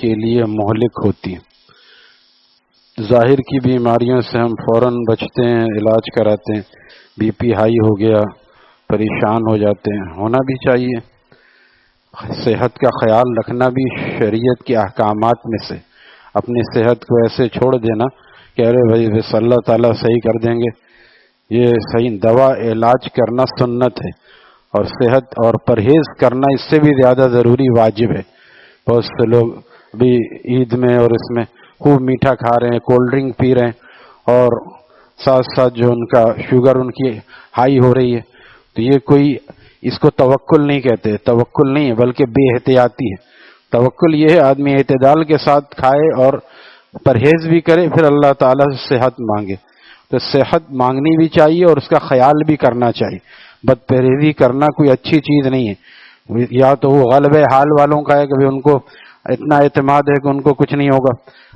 کے لیے مہلک ہوتی ہیں۔ ظاہر کی بیماریوں سے ہم فوراً بچتے ہیں، علاج کراتے ہیں، بی پی ہائی ہو گیا پریشان ہو جاتے ہیں، ہونا بھی چاہیے۔ صحت کا خیال رکھنا بھی شریعت کے احکامات میں سے، اپنی صحت کو ایسے چھوڑ دینا کہ ارے بھائی بس اللہ تعالیٰ صحیح کر دیں گے، یہ صحیح دوا علاج کرنا سنت ہے، اور صحت اور پرہیز کرنا اس سے بھی زیادہ ضروری واجب ہے۔ بہت سے لوگ بھی عید میں اور اس میں خوب میٹھا کھا رہے ہیں، کولڈ ڈرنک پی رہے ہیں، اور ساتھ ساتھ جو ان کا شوگر ان کی ہائی ہو رہی ہے، تو یہ کوئی اس کو توکل نہیں کہتے، توکل نہیں ہے بلکہ بے احتیاطی ہے۔ توکل یہ ہے آدمی اعتدال کے ساتھ کھائے اور پرہیز بھی کرے، پھر اللہ تعالیٰ سے صحت مانگے۔ تو صحت مانگنی بھی چاہیے اور اس کا خیال بھی کرنا چاہیے۔ بد پرہیزی کرنا کوئی اچھی چیز نہیں ہے، یا تو وہ غلبہ حال والوں کا ہے کہ ان کو اتنا اعتماد ہے کہ ان کو کچھ نہیں ہوگا۔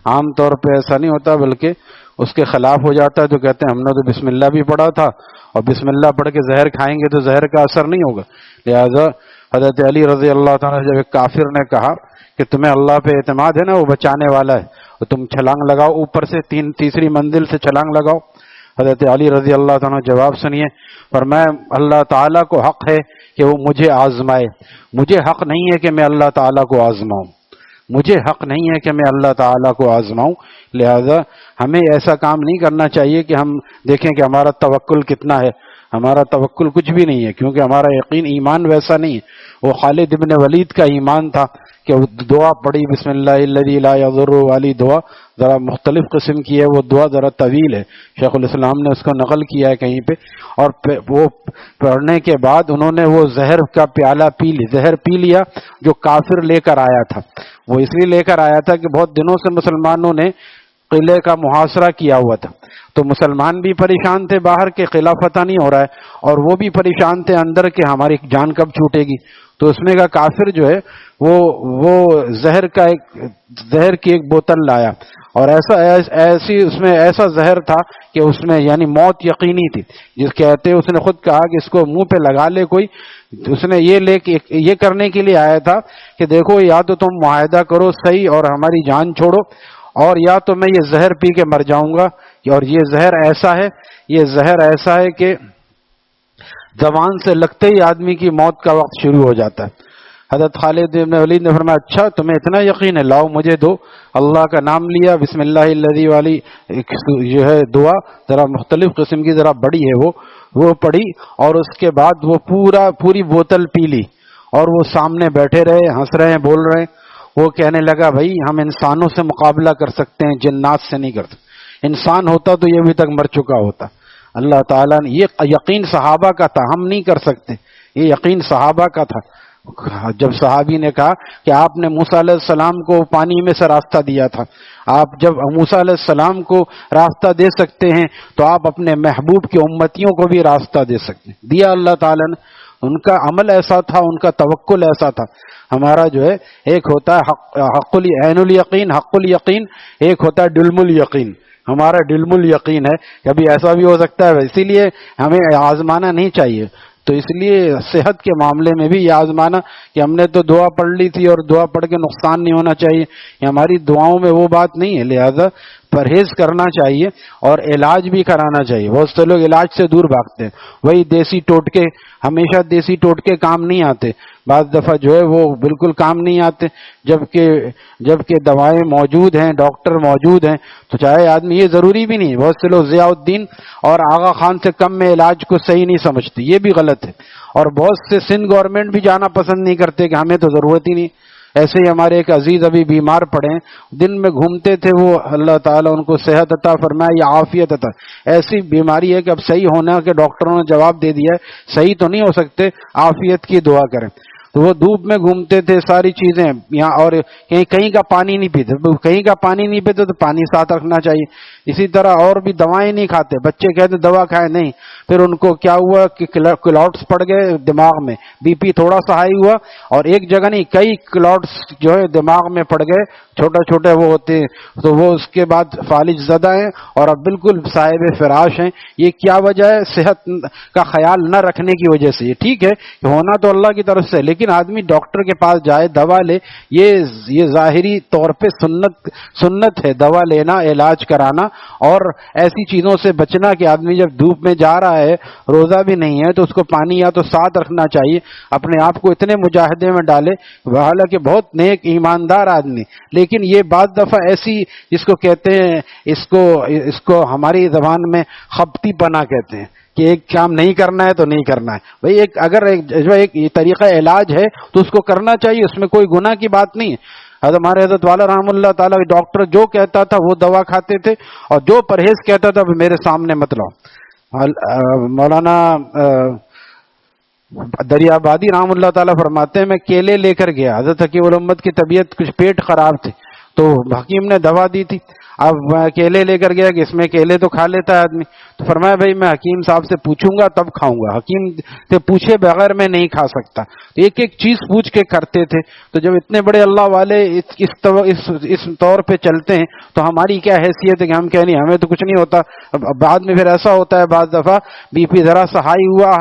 عام طور پہ ایسا نہیں ہوتا، بلکہ اس کے خلاف ہو جاتا ہے، تو کہتے ہیں ہم نے تو بسم اللہ بھی پڑھا تھا، اور بسم اللہ پڑھ کے زہر کھائیں گے تو زہر کا اثر نہیں ہوگا۔ لہذا حضرت علی رضی اللہ تعالیٰ جب ایک کافر نے کہا کہ تمہیں اللہ پہ اعتماد ہے نا، وہ بچانے والا ہے، تو تم چھلانگ لگاؤ اوپر سے، تیسری منزل سے چھلانگ لگاؤ۔ حضرت علی رضی اللہ تعالیٰ جواب سنیے، فرمایا اللہ تعالیٰ کو حق ہے کہ وہ مجھے آزمائے، مجھے حق نہیں ہے کہ میں اللہ تعالیٰ کو آزماؤں، مجھے حق نہیں ہے کہ میں اللہ تعالیٰ کو آزماؤں۔ لہذا ہمیں ایسا کام نہیں کرنا چاہیے کہ ہم دیکھیں کہ ہمارا توکل کتنا ہے۔ ہمارا توکل کچھ بھی نہیں ہے، کیونکہ ہمارا یقین ایمان ویسا نہیں ہے۔ وہ خالد ابن ولید کا ایمان تھا کہ وہ دعا پڑھی بسم اللہ الذی لا یضر والی دعا، ذرا مختلف قسم کی ہے وہ دعا، ذرا طویل ہے، شیخ الاسلام نے اس کو نقل کیا ہے کہیں پہ، اور وہ پڑھنے کے بعد انہوں نے وہ زہر کا پیالہ زہر پی لیا جو کافر لے کر آیا تھا۔ وہ اس لیے لے کر آیا تھا کہ بہت دنوں سے مسلمانوں نے قلعے کا محاصرہ کیا ہوا تھا، تو مسلمان بھی پریشان تھے باہر کے قلعہ فتح نہیں ہو رہا ہے، اور وہ بھی پریشان تھے اندر کہ ہماری جان کب چھوٹے گی۔ تو اس میں کا کافر جو ہے وہ زہر کی ایک بوتل لایا، اور ایسی اس میں ایسا زہر تھا کہ اس میں یعنی موت یقینی تھی، جس کہتے اس نے خود کہا کہ اس کو منہ پہ لگا لے کوئی۔ اس نے یہ کرنے کے لیے آیا تھا کہ دیکھو یا تو تم معاہدہ کرو صحیح اور ہماری جان چھوڑو، اور یا تو میں یہ زہر پی کے مر جاؤں گا۔ اور یہ زہر ایسا ہے کہ زبان سے لگتے ہی آدمی کی موت کا وقت شروع ہو جاتا ہے۔ حضرت خالد بن ولید نے فرمایا اچھا تمہیں اتنا یقین ہے، لاؤ مجھے دو۔ اللہ کا نام لیا، بسم اللہ الذی والی جو ہے دعا ذرا مختلف قسم کی، ذرا بڑی ہے وہ پڑھی، اور اس کے بعد وہ پوری بوتل پی لی، اور وہ سامنے بیٹھے رہے، ہنس رہے ہیں، بول رہے ہیں۔ وہ کہنے لگا بھائی ہم انسانوں سے مقابلہ کر سکتے ہیں، جنات سے نہیں کر سکتے۔ انسان ہوتا تو یہ ابھی تک مر چکا ہوتا۔ اللہ تعالیٰ نے یہ یقین صحابہ کا تھا، ہم نہیں کر سکتے، یہ یقین صحابہ کا تھا۔ جب صحابی نے کہا کہ آپ نے موسیٰ علیہ السلام کو پانی میں سے راستہ دیا تھا، آپ جب موسیٰ علیہ السلام کو راستہ دے سکتے ہیں تو آپ اپنے محبوب کی امتیوں کو بھی راستہ دے سکتے ہیں۔ دیا اللہ تعالیٰ نے، ان کا عمل ایسا تھا، ان کا توکل ایسا تھا۔ ہمارا جو ہے ایک ہوتا ہے عین الیقین، حق الیقین، ایک ہوتا ہے ڈلم الیقین۔ ہمارا ڈلم الیقین ہے، کبھی ایسا بھی ہو سکتا ہے، اسی لیے ہمیں آزمانا نہیں چاہیے۔ تو اس لیے صحت کے معاملے میں بھی یہ آزمانا کہ ہم نے تو دعا پڑھ لی تھی اور دعا پڑھ کے نقصان نہیں ہونا چاہیے، یہ ہماری دعاؤں میں وہ بات نہیں ہے۔ لہذا پرہیز کرنا چاہیے اور علاج بھی کرانا چاہیے۔ بہت سے لوگ علاج سے دور بھاگتے ہیں، وہی دیسی ٹوٹکے، ہمیشہ دیسی ٹوٹکے کام نہیں آتے، بعض دفعہ جو ہے وہ بالکل کام نہیں آتے، جبکہ دوائیں موجود ہیں، ڈاکٹر موجود ہیں، تو چاہے آدمی، یہ ضروری بھی نہیں۔ بہت سے لوگ ضیاء الدین اور آغا خان سے کم میں علاج کو صحیح نہیں سمجھتے، یہ بھی غلط ہے۔ اور بہت سے سندھ گورنمنٹ بھی جانا پسند نہیں کرتے کہ ہمیں تو ضرورت ہی نہیں۔ ایسے ہی ہمارے ایک عزیز ابھی بیمار پڑے ہیں، دن میں گھومتے تھے، وہ اللہ تعالیٰ ان کو صحت عطا فرمائے یا عافیت عطا۔ ایسی بیماری ہے کہ اب صحیح ہونا کہ ڈاکٹروں نے جواب دے دیا ہے صحیح تو نہیں ہو سکتے، عافیت کی دعا کریں۔ تو وہ دھوپ میں گھومتے تھے، ساری چیزیں یہاں، اور کہیں کا پانی نہیں پیتے، کہیں کا پانی نہیں پیتے تو پانی ساتھ رکھنا چاہیے۔ اسی طرح اور بھی دوائیں نہیں کھاتے، بچے کہتے دوا کھائے نہیں، پھر ان کو کیا ہوا کہ کلاٹس پڑ گئے دماغ میں، بی پی تھوڑا سا ہائی ہوا اور ایک جگہ نہیں کئی کلاٹس جو ہے دماغ میں پڑ گئے، چھوٹے چھوٹے وہ ہوتے ہیں، تو وہ اس کے بعد فالج زدہ ہیں اور اب بالکل صاحب فراش ہیں۔ یہ کیا وجہ ہے؟ صحت کا خیال نہ رکھنے کی وجہ سے۔ یہ ٹھیک ہے کہ ہونا تو اللہ کی طرف سے، لیکن لیکن آدمی ڈاکٹر کے پاس جائے دوا لے، یہ ظاہری طور پہ سنت ہے دوا لینا، علاج کرانا اور ایسی چیزوں سے بچنا کہ آدمی جب دھوپ میں جا رہا ہے، روزہ بھی نہیں ہے، تو اس کو پانی یا تو ساتھ رکھنا چاہیے، اپنے آپ کو اتنے مجاہدے میں ڈالے، حالانکہ بہت نیک ایماندار آدمی، لیکن یہ بعض دفعہ ایسی جس کو کہتے ہیں، اس کو ہماری زبان میں خبتی پنا کہتے ہیں کہ ایک کام نہیں کرنا ہے تو نہیں کرنا ہے بھائی، اگر ایک طریقہ علاج ہے تو اس کو کرنا چاہیے، اس میں کوئی گناہ کی بات نہیں ہے۔ ہمارے حضرت والا رحم اللہ تعالیٰ ڈاکٹر جو کہتا تھا وہ دوا کھاتے تھے، اور جو پرہیز کہتا تھا میرے سامنے مت لاؤ۔ مولانا دریابادی رحم اللہ تعالیٰ فرماتے ہیں میں کیلے لے کر گیا، حضرت حکیم الامت کی طبیعت کچھ پیٹ خراب تھی تو حکیم نے دوا دی تھی، اب میں کیلے لے کر گیا کہ اس میں کیلے تو کھا لیتا ہے آدمی، تو فرمایا بھائی میں حکیم صاحب سے پوچھوں گا تب کھاؤں گا، حکیم سے پوچھے بغیر میں نہیں کھا سکتا، تو ایک ایک چیز پوچھ کے کرتے تھے۔ تو جب اتنے بڑے اللہ والے اس طور پہ چلتے ہیں تو ہماری کیا حیثیت ہے کہ ہم کہیں نہیں ہمیں تو کچھ نہیں ہوتا۔ بعد میں پھر ایسا ہوتا ہے بعض دفعہ بی پی ذرا سا ہائی ہوا،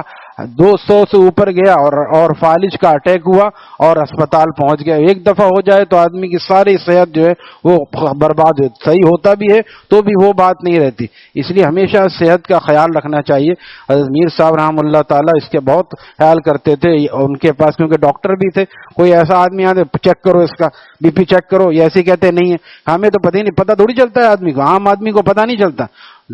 200 سے اوپر گیا اور فالج کا اٹیک ہوا اور اسپتال پہنچ گیا۔ ایک دفعہ ہو جائے تو آدمی کی ساری صحت جو ہے وہ برباد ہو، صحیح ہوتا بھی ہے تو بھی وہ بات نہیں رہتی، اس لیے ہمیشہ صحت کا خیال رکھنا چاہیے۔ حضرت میر صاحب رحم اللہ تعالیٰ اس کے بہت خیال کرتے تھے، ان کے پاس کیونکہ ڈاکٹر بھی تھے، کوئی ایسا آدمی آتے چیک کرو اس کا بی پی چیک کرو، یہ ایسے کہتے نہیں ہے، ہمیں تو پتہ ہی نہیں، پتہ تھوڑی چلتا ہے آدمی کو، عام آدمی کو پتہ نہیں چلتا،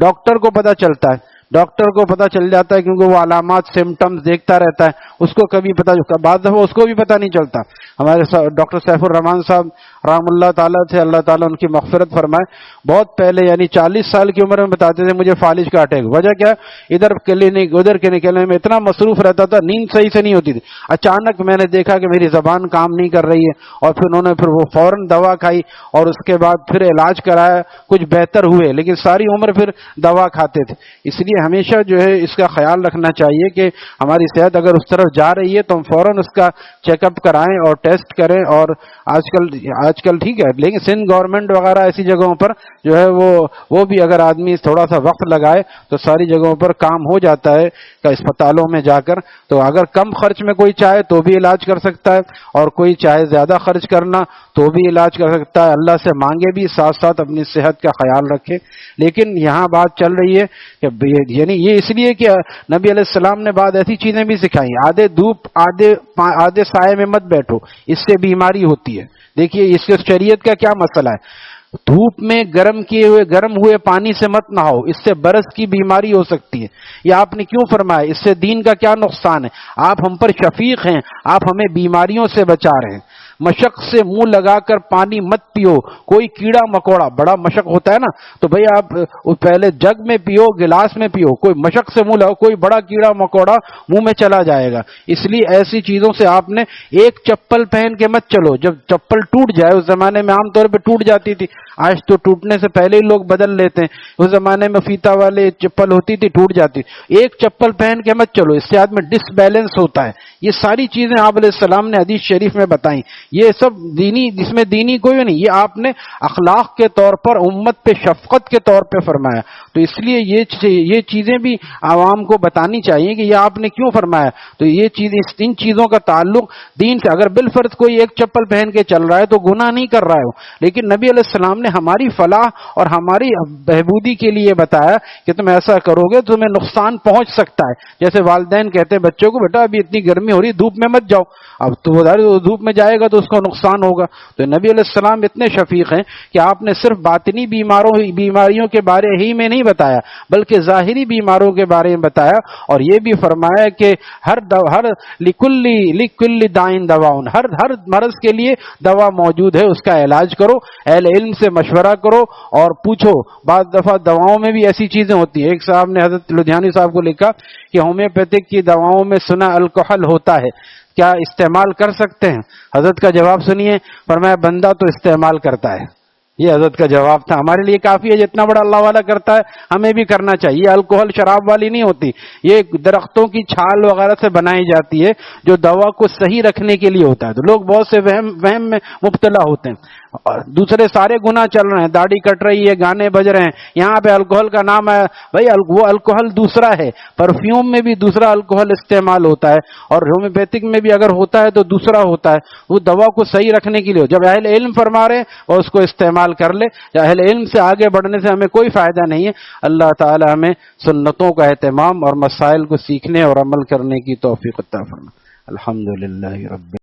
ڈاکٹر کو پتہ چلتا ہے، ڈاکٹر کو پتہ چل جاتا ہے کیونکہ وہ علامات سمٹمز دیکھتا رہتا ہے، اس کو کبھی پتہ، بعض دفعہ اس کو بھی پتہ نہیں چلتا۔ ہمارے ڈاکٹر سیف الرحمان صاحب رحم اللہ تعالیٰ تھے، اللہ تعالیٰ ان کی مغفرت فرمائے، بہت پہلے یعنی 40 سال کی عمر میں بتاتے تھے مجھے فالج کا اٹیک، وجہ کیا، ادھر کلینک ادھر کلینک میں اتنا مصروف رہتا تھا، نیند صحیح سے نہیں ہوتی تھی، اچانک میں نے دیکھا کہ میری زبان کام نہیں کر رہی ہے، اور پھر انہوں نے وہ فوراً دوا کھائی اور اس کے بعد پھر علاج کرایا، کچھ بہتر ہوئے، لیکن ساری عمر پھر دوا کھاتے تھے۔ اس لیے ہمیشہ جو ہے اس کا خیال رکھنا چاہیے کہ ہماری صحت اگر اس طرف جا رہی ہے تو ہم فوراً اس کا چیک اپ کرائیں اور ٹیسٹ کریں، اور آج کل ٹھیک ہے، لیکن سندھ گورنمنٹ وغیرہ ایسی جگہوں پر جو ہے وہ بھی اگر آدمی تھوڑا سا وقت لگائے تو ساری جگہوں پر کام ہو جاتا ہے، اسپتالوں میں جا کر، تو اگر کم خرچ میں کوئی چاہے تو بھی علاج کر سکتا ہے، اور کوئی چاہے زیادہ خرچ کرنا تو بھی علاج کر سکتا ہے، اللہ سے مانگے بھی، ساتھ ساتھ اپنی صحت کا خیال رکھے۔ لیکن یہاں بات چل رہی ہے کہ یعنی یہ اس لیے کہ نبی علیہ السلام نے بعض ایسی چیزیں بھی سکھائی، آدھے دھوپ آدھے سائے میں مت بیٹھو، اس سے بیماری ہوتی ہے۔ دیکھیے اس کے شریعت کا کیا مسئلہ ہے، دھوپ میں گرم ہوئے پانی سے مت نہاؤ، اس سے برس کی بیماری ہو سکتی ہے۔ یہ آپ نے کیوں فرمایا، اس سے دین کا کیا نقصان ہے؟ آپ ہم پر شفیق ہیں، آپ ہمیں بیماریوں سے بچا رہے ہیں۔ مشق سے منہ لگا کر پانی مت پیو، کوئی کیڑا مکوڑا، بڑا مشق ہوتا ہے نا، تو بھئی آپ پہلے جگ میں پیو، گلاس میں پیو، کوئی مشق سے منہ لگاؤ، کوئی بڑا کیڑا مکوڑا منہ میں چلا جائے گا۔ اس لیے ایسی چیزوں سے آپ نے ایک چپل پہن کے مت چلو، جب چپل ٹوٹ جائے، اس زمانے میں عام طور پہ ٹوٹ جاتی تھی، آج تو ٹوٹنے سے پہلے ہی لوگ بدل لیتے ہیں، اس زمانے میں فیتا والے چپل ہوتی تھی، ٹوٹ جاتی، ایک چپل پہن کے مت چلو، اس سے آدمی ڈس بیلنس ہوتا ہے۔ یہ ساری چیزیں آپ علیہ السلام نے حدیث شریف میں بتائیں، یہ سب دینی، جس میں دینی کوئی نہیں، یہ آپ نے اخلاق کے طور پر، امت پہ شفقت کے طور پہ فرمایا، تو اس لیے یہ چیزیں بھی عوام کو بتانی چاہیے کہ یہ آپ نے کیوں فرمایا۔ تو یہ چیز، ان چیزوں کا تعلق دین سے، اگر بالفرض کوئی ایک چپل پہن کے چل رہا ہے تو گناہ نہیں کر رہا ہے وہ، لیکن نبی علیہ السلام نے ہماری فلاح اور ہماری بہبودی کے لیے بتایا کہ تم ایسا کرو گے تو تمہیں نقصان پہنچ سکتا ہے۔ جیسے والدین کہتے ہیں بچوں کو بیٹا ابھی اتنی گرمی ہو رہی ہے، دھوپ میں مت جاؤ، اب تو وہ دھوپ میں جائے گا تو اس کو نقصان ہوگا۔ تو نبی علیہ السلام اتنے شفیق ہیں کہ آپ نے صرف باطنی بیماریوں کے بارے ہی میں نہیں بتایا، بلکہ ظاہری بیماروں کے بارے میں بتایا، اور یہ بھی فرمایا کہ ہر لکل دائن دواؤن، ہر مرض کے لیے دوا موجود ہے، اس کا علاج کرو، اہل علم سے مشورہ کرو اور پوچھو۔ بعض دفعہ دواؤں میں بھی ایسی چیزیں ہوتی ہیں، ایک صاحب نے حضرت لدھیانی صاحب کو لکھا کہ ہومیوپیتھک کی دواؤں میں سنا الکحل ہوتا ہے، کیا استعمال کر سکتے ہیں؟ حضرت کا جواب سنیے، فرمایا بندہ تو استعمال کرتا ہے، یہ حضرت کا جواب تھا۔ ہمارے لیے کافی ہے، جتنا بڑا اللہ والا کرتا ہے ہمیں بھی کرنا چاہیے۔ الکحل شراب والی نہیں ہوتی، یہ درختوں کی چھال وغیرہ سے بنائی جاتی ہے جو دوا کو صحیح رکھنے کے لیے ہوتا ہے، تو لوگ بہت سے وہم میں مبتلا ہوتے ہیں۔ دوسرے سارے گناہ چل رہے ہیں، داڑھی کٹ رہی ہے، گانے بج رہے ہیں، یہاں پہ الکوہل کا نام ہے، بھائی وہ الکوہل دوسرا ہے، پرفیوم میں بھی دوسرا الکوہل استعمال ہوتا ہے، اور ہومیوپیتھک میں بھی اگر ہوتا ہے تو دوسرا ہوتا ہے، وہ دوا کو صحیح رکھنے کے لیے جب اہل علم فرما رہے ہیں اور اس کو استعمال کر لے، اہل علم سے آگے بڑھنے سے ہمیں کوئی فائدہ نہیں ہے۔ اللہ تعالی ہمیں سنتوں کا اہتمام اور مسائل کو سیکھنے اور عمل کرنے کی توفیق عطا فرمائے۔ الحمدللہ رب